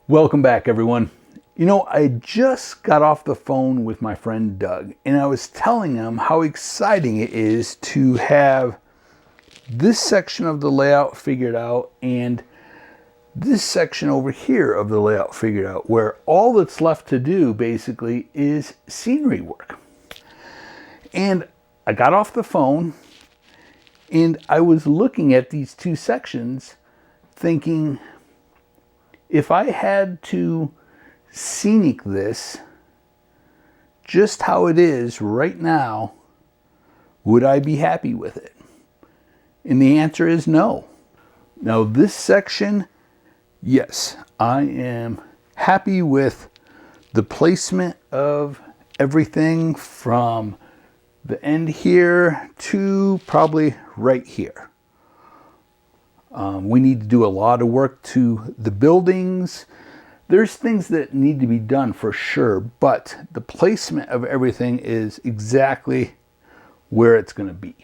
Welcome back, everyone. You know, I just got off the phone with my friend Doug, and I was telling him how exciting it is to have this section of the layout figured out and this section over here of the layout figured out, where all that's left to do basically is scenery work. And I got off the phone and I was looking at these two sections thinking, if I had to scenic this just how it is right now, would I be happy with it? And the answer is no. Now this section, yes, I am happy with the placement of everything from the end here to probably right here. We need to do a lot of work to the buildings. There's things that need to be done for sure, but the placement of everything is exactly where it's going to be.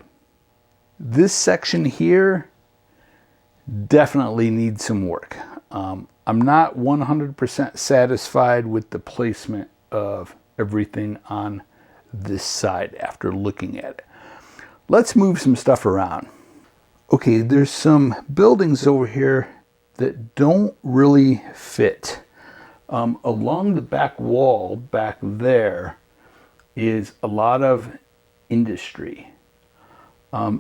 This section here definitely needs some work. I'm not 100% satisfied with the placement of everything on this side after looking at it. Let's move some stuff around. Okay, there's some buildings over here that don't really fit. Along the back wall back there is a lot of industry.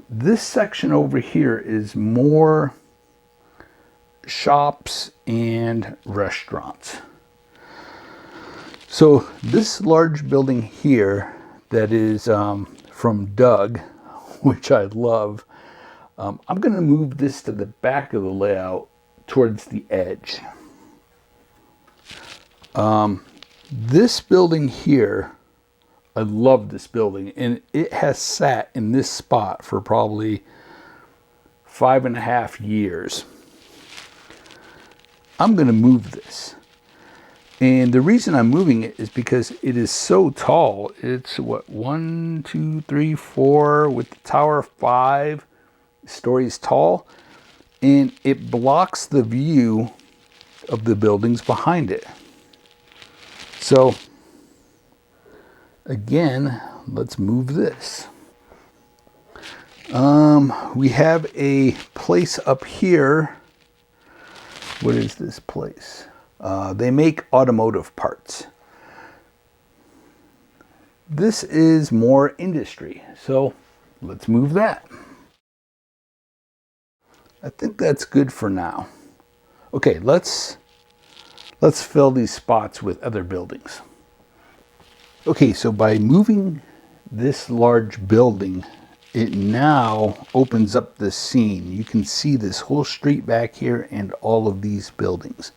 This section over here is more shops and restaurants. So this large building here that is from Doug, which I love, I'm going to move this to the back of the layout towards the edge. This building here, I love this building, and it has sat in this spot for probably 5.5 years. I'm going to move this. And the reason I'm moving it is because it is so tall. It's what, 1, 2, 3, 4, with the tower 5 stories tall, and it blocks the view of the buildings behind it. So again, let's move this. We have a place up here. What is this place? They make automotive parts. This is more industry, so let's move that. I think that's good for now. Okay, let's fill these spots with other buildings. Okay, so by moving this large building, it now opens up the scene. You can see this whole street back here and all of these buildings.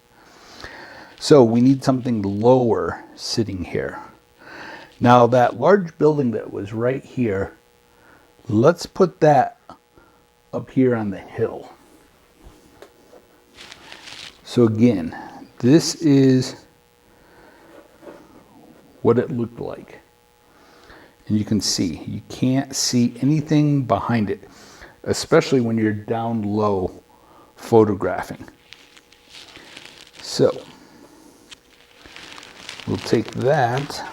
So we need something lower sitting here. Now that large building that was right here, let's put that up here on the hill. So again, this is what it looked like. And you can see, you can't see anything behind it, especially when you're down low photographing. So we'll take that.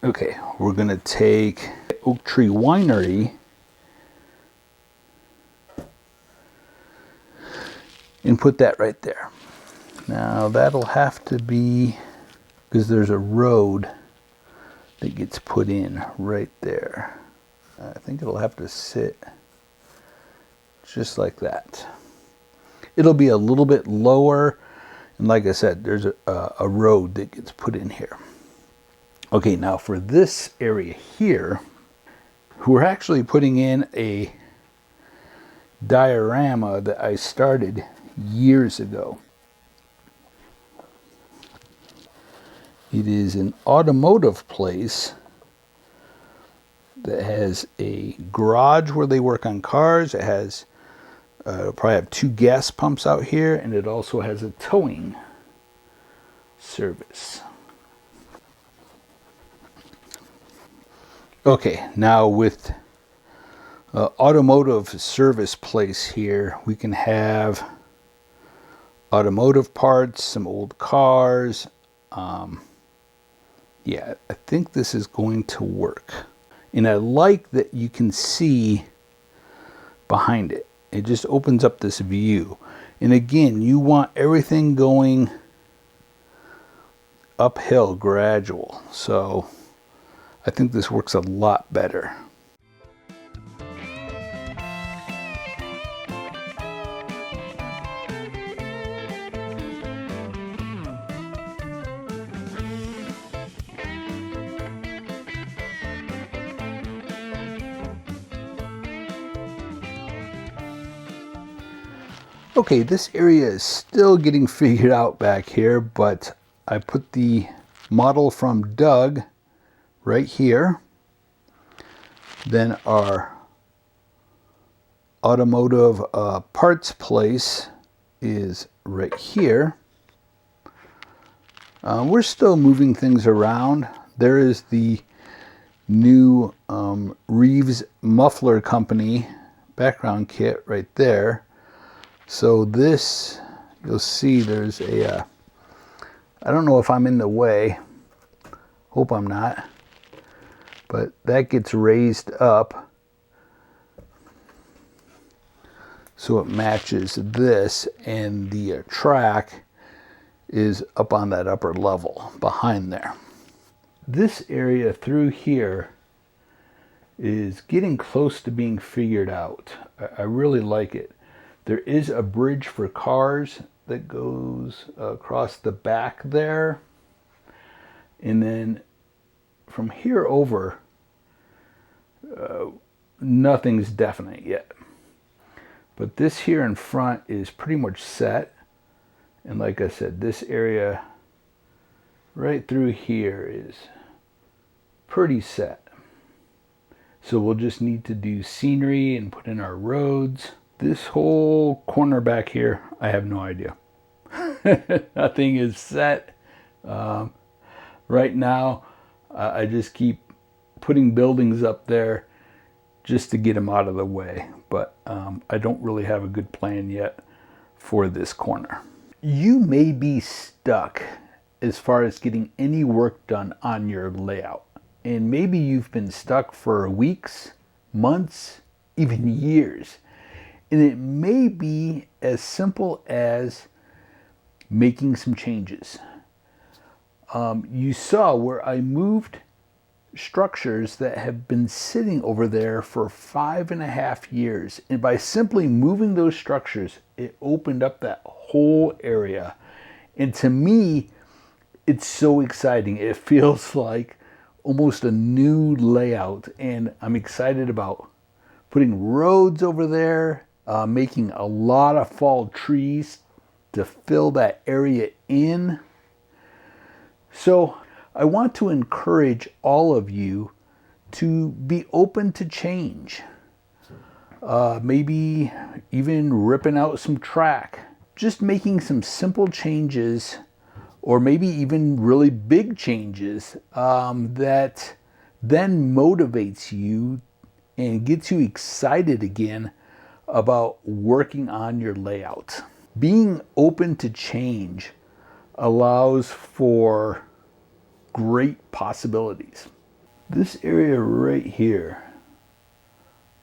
Okay, we're going to take Oak Tree Winery and put that right there. Now that'll have to be, because there's a road that gets put in right there. I think it'll have to sit just like that. It'll be a little bit lower, and like I said, there's a road that gets put in here. Okay, now for this area here, we're actually putting in a diorama that I started years ago. It is an automotive place that has a garage where they work on cars. It has probably have 2 gas pumps out here, and it also has a towing service. Okay, now with automotive service place here. We can have automotive parts, some old cars. Yeah, I think this is going to work. And I like that you can see behind it. It just opens up this view. And again, you want everything going uphill, gradual. So I think this works a lot better. Okay, this area is still getting figured out back here, but I put the model from Doug right here. Then our automotive parts place is right here. We're still moving things around. There is the new Reeves Muffler Company background kit right there. So this, you'll see there's a, I don't know if I'm in the way, hope I'm not, but that gets raised up so it matches this, and the track is up on that upper level behind there. This area through here is getting close to being figured out. I really like it. There is a bridge for cars that goes across the back there. And then from here over, nothing's definite yet. But this here in front is pretty much set. And like I said, this area right through here is pretty set. So we'll just need to do scenery and put in our roads. This whole corner back here, I have no idea. Nothing is set. Right now, I just keep putting buildings up there just to get them out of the way. But I don't really have a good plan yet for this corner. You may be stuck as far as getting any work done on your layout. And maybe you've been stuck for weeks, months, even years. And it may be as simple as making some changes. You saw where I moved structures that have been sitting over there for 5.5 years. And by simply moving those structures, it opened up that whole area. And to me, it's so exciting. It feels like almost a new layout. And I'm excited about putting roads over there, making a lot of fall trees to fill that area in. So I want to encourage all of you to be open to change. Maybe even ripping out some track, just making some simple changes, or maybe even really big changes that then motivates you and gets you excited again about working on your layout. Being open to change allows for great possibilities. This area right here,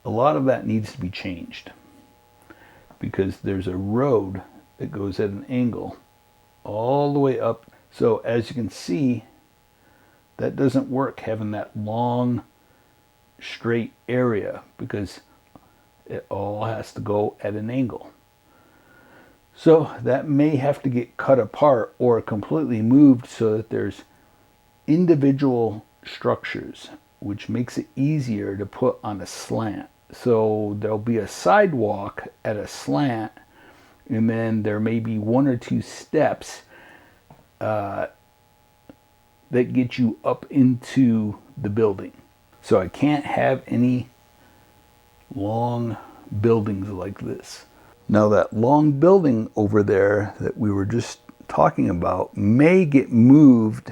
a lot of that needs to be changed because there's a road that goes at an angle all the way up. So as you can see, that doesn't work having that long straight area because it all has to go at an angle. So that may have to get cut apart or completely moved so that there's individual structures, which makes it easier to put on a slant. So there'll be a sidewalk at a slant, and then there may be 1 or 2 steps that get you up into the building. So I can't have any long buildings like this. Now that long building over there that we were just talking about may get moved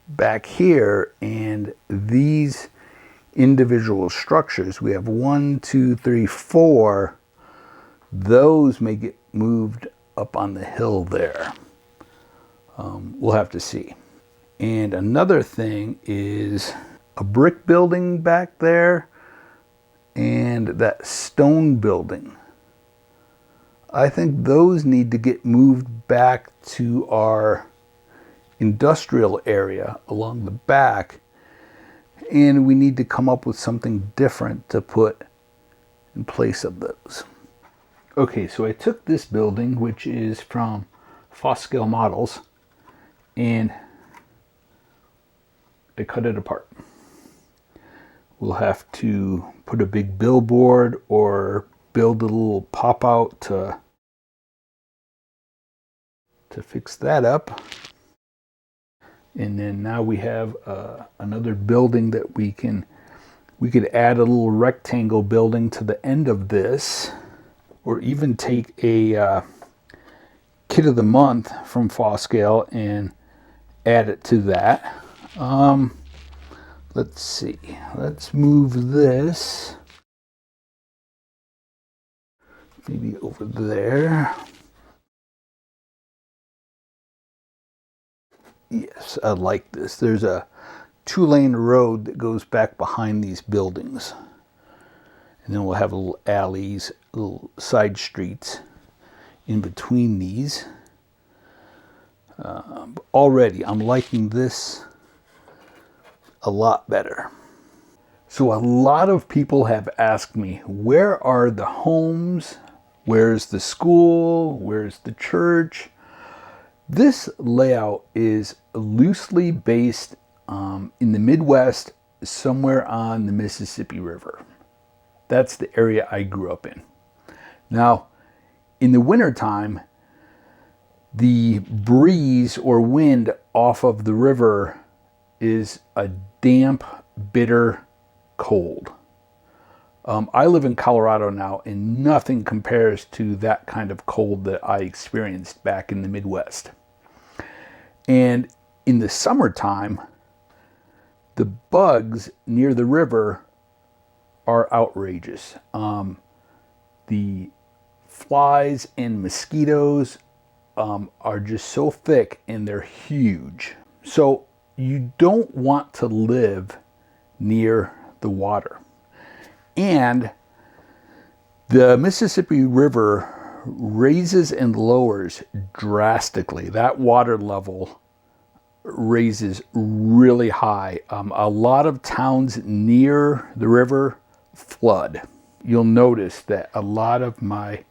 back here, and these individual structures. We have 1, 2, 3, 4. Those may get moved up on the hill there. We'll have to see. And another thing is a brick building back there and that stone building. I think those need to get moved back to our industrial area along the back, and we need to come up with something different to put in place of those. Okay, so I took this building, which is from Scale Models, and I cut it apart. We'll have to put a big billboard or build a little pop-out to fix that up. And then now we have another building that we could add a little rectangle building to the end of this, or even take a kit of the month from Scale and add it to that. Let's see. Let's move this maybe over there. Yes, I like this. There's a 2-lane road that goes back behind these buildings. And then we'll have little alleys, little side streets in between these. Already, I'm liking this a lot better. So a lot of people have asked me, where are the homes? Where's the school? Where's the church? This layout is loosely based in the Midwest, somewhere on the Mississippi River. That's the area I grew up in. Now, in the wintertime, the breeze or wind off of the river is a damp, bitter cold. I live in Colorado now, and nothing compares to that kind of cold that I experienced back in the Midwest. And in the summertime, the bugs near the river are outrageous. The flies and mosquitoes are just so thick, and they're huge. So you don't want to live near the water. And the Mississippi River raises and lowers drastically. That water level raises really high. A lot of towns near the river flood. You'll notice that a lot of my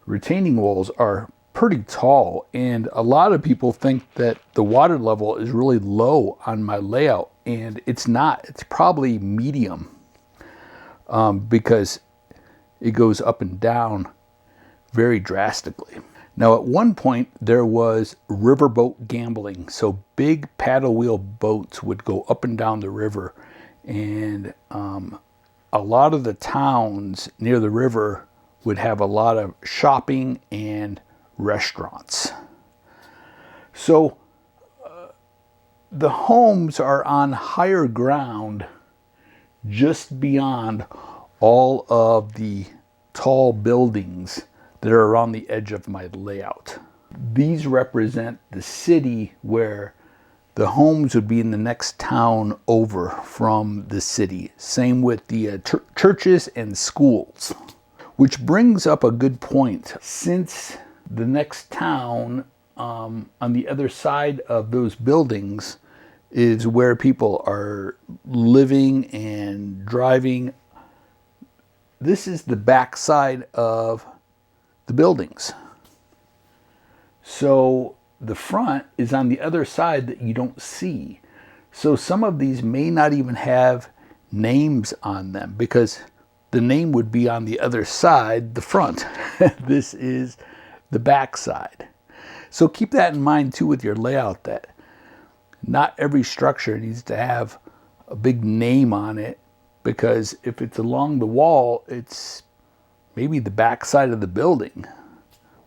retaining walls are pretty tall, and a lot of people think that the water level is really low on my layout, and it's not. It's probably medium, because it goes up and down very drastically. Now, at one point, there was riverboat gambling. So big paddle wheel boats would go up and down the river, and a lot of the towns near the river would have a lot of shopping and restaurants. So the homes are on higher ground just beyond all of the tall buildings that are around the edge of my layout. These represent the city, where the homes would be in the next town over from the city. Same with the churches and schools. Which brings up a good point. Since the next town on the other side of those buildings is where people are living and driving, this is the back side of the buildings. So the front is on the other side that you don't see. So some of these may not even have names on them, because the name would be on the other side, the front. This is the back side. So keep that in mind too with your layout, that not every structure needs to have a big name on it, because if it's along the wall, it's maybe the back side of the building,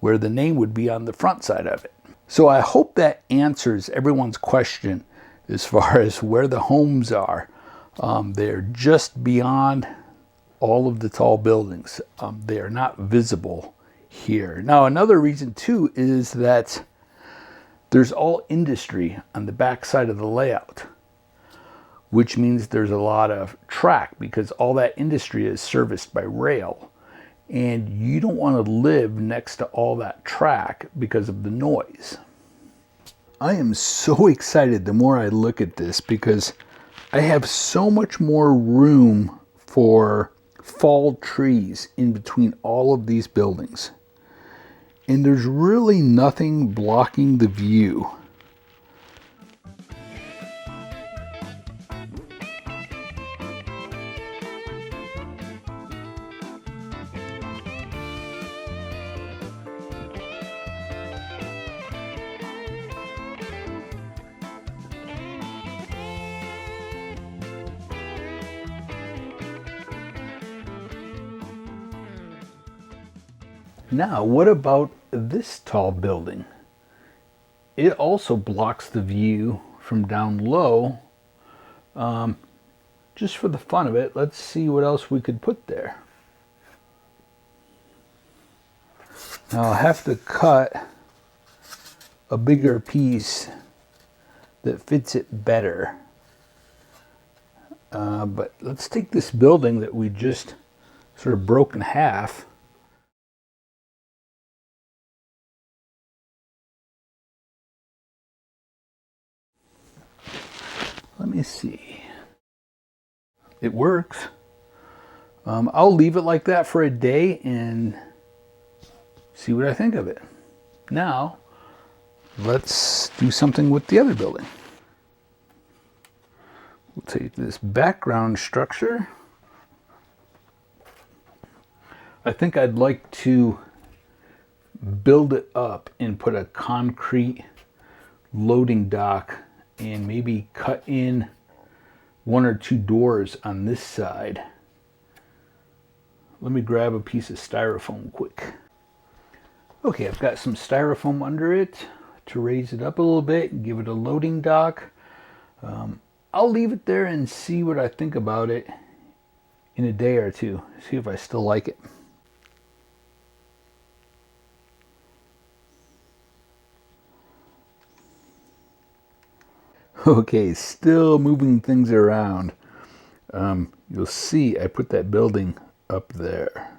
where the name would be on the front side of it. So I hope that answers everyone's question as far as where the homes are. They're just beyond all of the tall buildings. They are not visible here. Now, another reason too is that there's all industry on the back side of the layout, which means there's a lot of track because all that industry is serviced by rail. And you don't want to live next to all that track because of the noise. I am so excited the more I look at this because I have so much more room for fall trees in between all of these buildings. And there's really nothing blocking the view. Now, what about this tall building? It also blocks the view from down low. Just for the fun of it, let's see what else we could put there. Now, I'll have to cut a bigger piece that fits it better. But let's take this building that we just sort of broke in half. Let me see. It works. I'll leave it like that for a day and see what I think of it. Now, let's do something with the other building. We'll take this background structure. I think I'd like to build it up and put a concrete loading dock and maybe cut in 1 or 2 doors on this side. Let me grab a piece of styrofoam quick. Okay, I've got some styrofoam under it to raise it up a little bit and give it a loading dock. I'll leave it there and see what I think about it in a day or two. See if I still like it. Okay, still moving things around. You'll see I put that building up there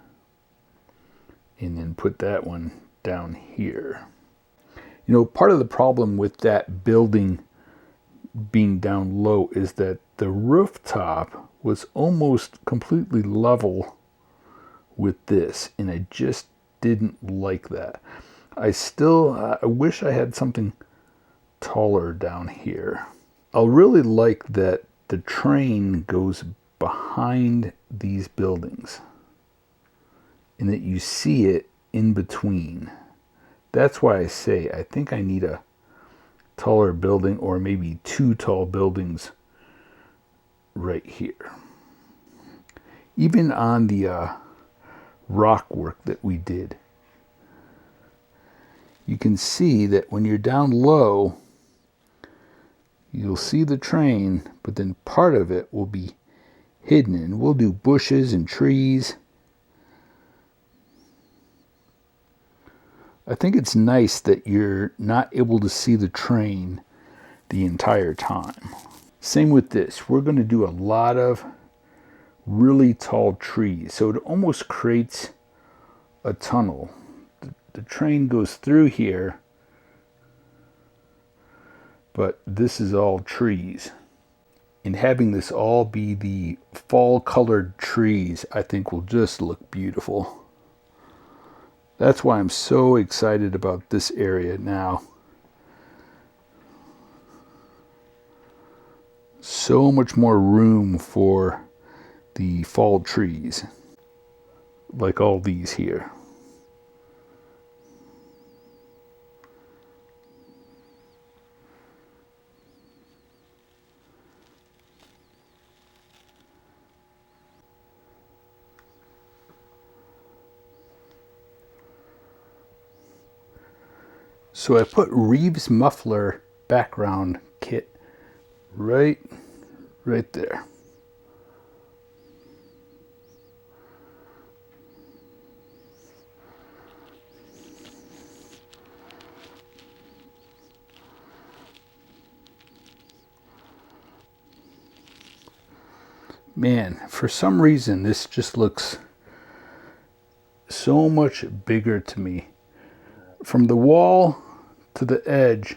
and then put that one down here. You know, part of the problem with that building being down low is that the rooftop was almost completely level with this, and I just didn't like that. I wish I had something taller down here. I'll really like that the train goes behind these buildings and that you see it in between. That's why I say I think I need a taller building, or maybe 2 tall buildings right here. Even on the rock work that we did, you can see that when you're down low, you'll see the train, but then part of it will be hidden, and we'll do bushes and trees. I think it's nice that you're not able to see the train the entire time. Same with this. We're going to do a lot of really tall trees, so it almost creates a tunnel. The train goes through here, but this is all trees. And having this all be the fall colored trees, I think will just look beautiful. That's why I'm so excited about this area now. So much more room for the fall trees, like all these here. So I put Reeves muffler background kit right there. Man, for some reason, this just looks so much bigger to me. From the wall to the edge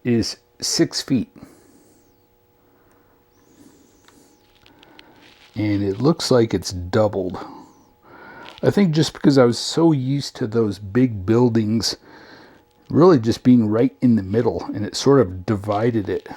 is 6 feet. And it looks like it's doubled. I think just because I was so used to those big buildings really just being right in the middle, and it sort of divided it.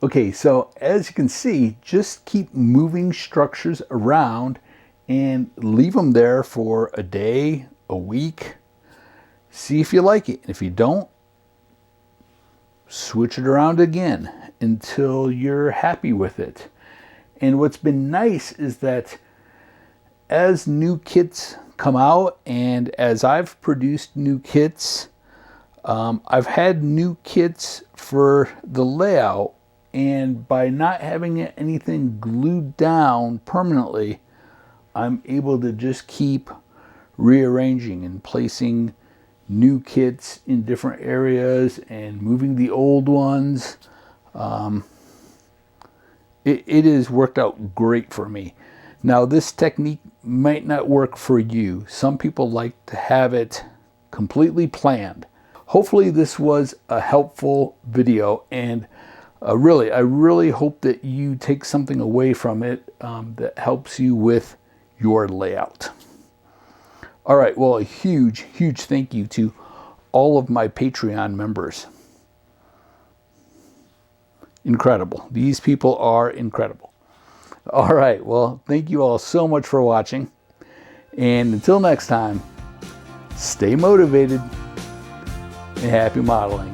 Okay, so as you can see, just keep moving structures around and leave them there for a day, a week. See if you like it. If you don't, switch it around again until you're happy with it. And what's been nice is that as new kits come out and as I've produced new kits, I've had new kits for the layout. And by not having anything glued down permanently, I'm able to just keep rearranging and placing new kits in different areas and moving the old ones. It has worked out great for me. Now, this technique might not work for you. Some people like to have it completely planned. Hopefully this was a helpful video, and I really hope that you take something away from it that helps you with your layout. All right, well, a huge thank you to all of my Patreon members. Incredible. These people are incredible. All right, well, thank you all so much for watching. And until next time, stay motivated and happy modeling.